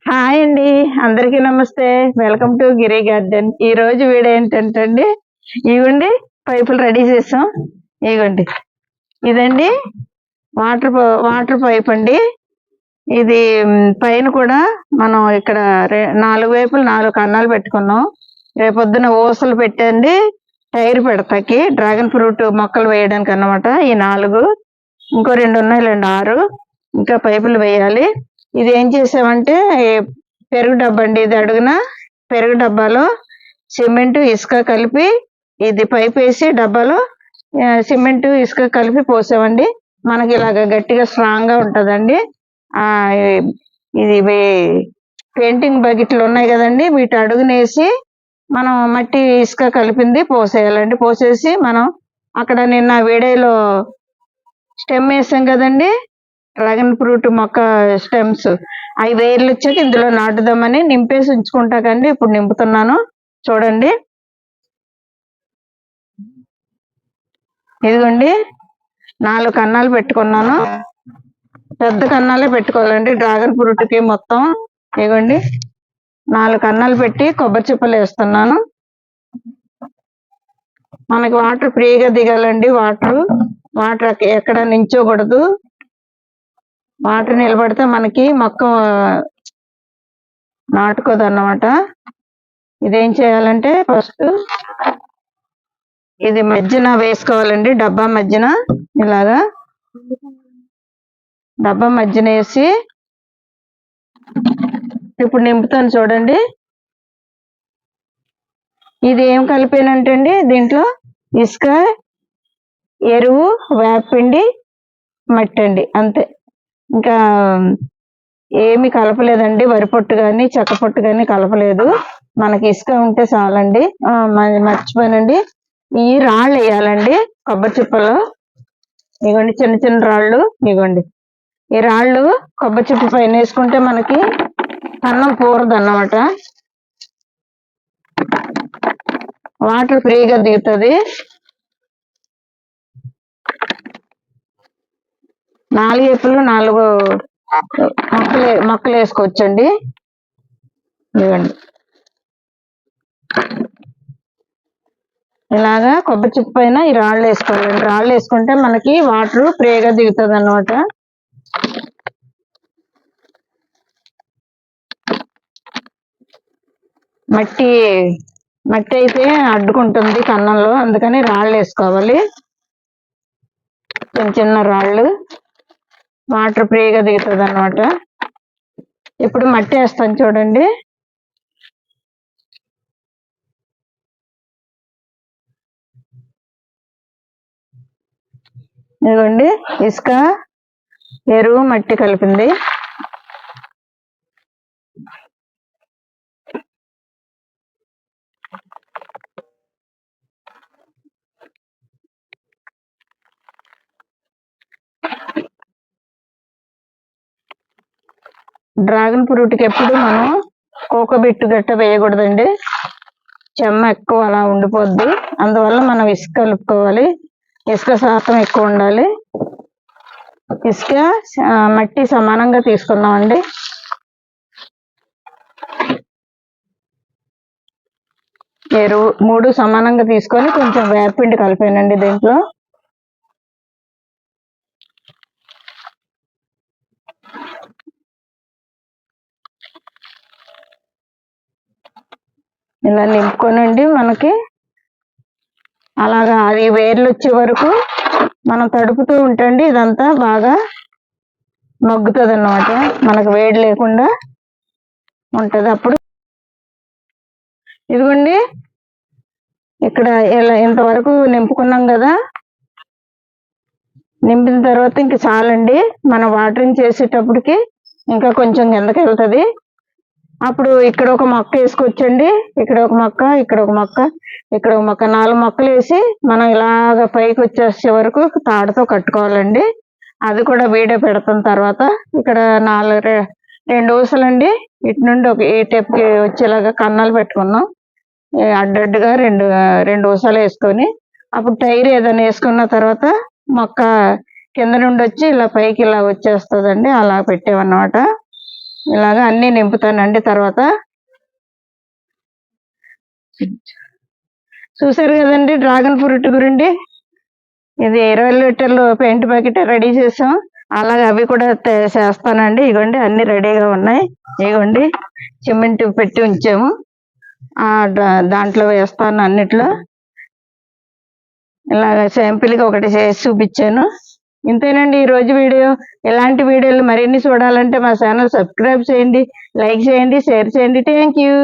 Hi అండి. అందరికీ నమస్తే. Welcome to Giri garden. ఈ రోజు వీడియో ఏంటంటే అండి, ఇవ్వండి పైపులు రెడీ చేసాం. ఇవ్వండి ఇదండి వాటర్ పైప్ అండి. ఇది పైన కూడా మనం ఇక్కడ 4 వైపులు 4 కన్నాలు పెట్టుకున్నాం. రేపొద్దున ఊసలు పెట్టండి టైర్ పెడతాకి డ్రాగన్ ఫ్రూట్ మొక్కలు వేయడానికి అన్నమాట. ఈ 4 ఇంకో 2 ఉన్నాయిలేండి 6 ఇంకా పైపులు వేయాలి. ఇది ఏం చేసామంటే పెరుగు డబ్బా అండి. ఇది అడుగున పెరుగు డబ్బాలో సిమెంట్ ఇసుక కలిపి ఇది పైప్ వేసి డబ్బాలో సిమెంట్ ఇసుక కలిపి పోసామండి. మనకి ఇలాగ గట్టిగా స్ట్రాంగ్ గా ఉంటదండి. ఇది పెయింటింగ్ బకెట్లు ఉన్నాయి కదండి, వీటి అడుగునేసి మనం మట్టి ఇసుక కలిపింది పోసేయాలండి. పోసేసి మనం అక్కడ నిన్న వీడియోలో స్టెమ్ వేసాం కదండి, డ్రాగన్ ఫ్రూట్ మొక్క స్టెమ్స్, అవి వేర్లు వచ్చాక ఇందులో నాటుదామని నింపేసి ఉంచుకుంటాకండి. ఇప్పుడు నింపుతున్నాను చూడండి. ఇదిగోండి 4 కన్నాలు పెట్టుకున్నాను. పెద్ద కన్నాలే పెట్టుకోవాలండి డ్రాగన్ ఫ్రూట్ కి మొత్తం. ఇదిగోండి 4 కన్నాలు పెట్టి కొబ్బరి చిప్పలు వేస్తున్నాను. మనకి వాటర్ ఫ్రీగా దిగాలండి. వాటర్ ఎక్కడ నించోకూడదు. వాటర్ నిలబడితే మనకి మొక్క నాటుకోదు అన్నమాట. ఇదేం చేయాలంటే ఫస్ట్ ఇది మధ్యన వేసుకోవాలండి. డబ్బా మధ్యన ఇలాగా డబ్బా మధ్యన వేసి ఇప్పుడు నింపుతాను చూడండి. ఇది ఏం కలిపానంటే అండి, దీంట్లో ఇసుక, ఎరువు, వేపపిండి, మట్టి అండి, అంతే. ఇంకా ఏమి కలపలేదండి. వరి పొట్టు కానీ చెక్క పొట్టు కానీ కలపలేదు. మనకి ఇసుక ఉంటే చాలండి. మర్చిపోయానండి, ఈ రాళ్ళు వేయాలండి కొబ్బరి చిప్పలో. ఇగోండి చిన్న చిన్న రాళ్ళు. ఇగోండి ఈ రాళ్ళు కొబ్బరి చిప్ప పైన వేసుకుంటే మనకి అన్నం కూరదు అన్నమాట. వాటర్ ఫ్రీగా దిగుతుంది. 4 వైపులు 4 మొక్కలు వేసుకోవచ్చండి. ఇవ్వండి ఇలాగా కొబ్బరి చిప్ప పైన ఈ రాళ్ళు వేసుకోవాలండి. రాళ్ళు వేసుకుంటే మనకి వాటర్ ఫ్రీగా దిగుతుంది అన్నమాట. మట్టి అయితే అడ్డుకుంటుంది కన్నంలో, అందుకని రాళ్ళు వేసుకోవాలి. చిన్న చిన్న రాళ్ళు, వాటర్ ఫ్రీగా దిగుతుంది అన్నమాట. ఇప్పుడు మట్టి వేస్తాను చూడండి. ఇదిగోండి ఇసుక, ఎరువు, మట్టి కలిపింది. డ్రాగన్ ఫ్రూట్కి ఎప్పుడు మనం కోకోబిట్ గట్ట వేయకూడదండి. చెమ్మ ఎక్కువ అలా ఉండిపోద్ది. అందువల్ల మనం ఇసుక కలుపుకోవాలి. ఇసుక శాతం ఎక్కువ ఉండాలి. ఇసుక, మట్టి సమానంగా తీసుకున్నామండి. ఎరువు 3 సమానంగా తీసుకొని కొంచెం వేపపిండి కలిపానండి దీంట్లో. ఇలా నింపుకోనండి. మనకి అలాగా అది వేర్లు వచ్చే వరకు మనం తడుపుతూ ఉంటండి. ఇదంతా బాగా మగ్గుతుంది అన్నమాట. మనకు వేడి లేకుండా ఉంటది. అప్పుడు ఇదిగోండి ఇక్కడ ఇలా ఇంతవరకు నింపుకున్నాం కదా. నింపిన తర్వాత ఇంక చాలండి. మనం వాటరింగ్ చేసేటప్పటికి ఇంకా కొంచెం కిందకి వెళ్తుంది. అప్పుడు ఇక్కడ ఒక మొక్క వేసుకోవచ్చండి. ఇక్కడ ఒక మొక్క, ఇక్కడ ఒక మొక్క, ఇక్కడ ఒక మొక్క, 4 మొక్కలు వేసి మనం ఇలాగ పైకి వచ్చేసే వరకు తాడుతో కట్టుకోవాలండి. అది కూడా వీడియో పెడతాం తర్వాత. ఇక్కడ 2 ఊసలండి. ఇటు నుండి ఈ టెప్కి వచ్చేలాగా కన్నాలు పెట్టుకున్నాం. అడ్డడ్డుగా 2 ఊసలు వేసుకొని అప్పుడు టైర్ ఏదైనా వేసుకున్న తర్వాత మొక్క కింద నుండి వచ్చి ఇలా పైకి ఇలా వచ్చేస్తుందండి. అలా పెట్టామన్నమాట. ఇలాగా అన్నీ నింపుతానండి. తర్వాత చూసారు కదండి డ్రాగన్ ఫ్రూట్ గురించి. ఇది 20 లీటర్లు పెయింట్ ప్యాకెట్ రెడీ చేసాం. అలాగే అవి కూడా చేస్తానండి. ఇగోండి అన్ని రెడీగా ఉన్నాయి. ఇగోండి సిమెంట్ పెట్టి ఉంచాము. దాంట్లో వేస్తాను అన్నిట్లో. ఇలాగ శాంపిల్గా ఒకటి చేసి చూపించాను. ఇంతేనండి ఈరోజు వీడియో. ఇలాంటి వీడియోలు మరిన్ని చూడాలంటే మా ఛానల్ సబ్స్క్రైబ్ చేయండి, లైక్ చేయండి, షేర్ చేయండి. Thank you.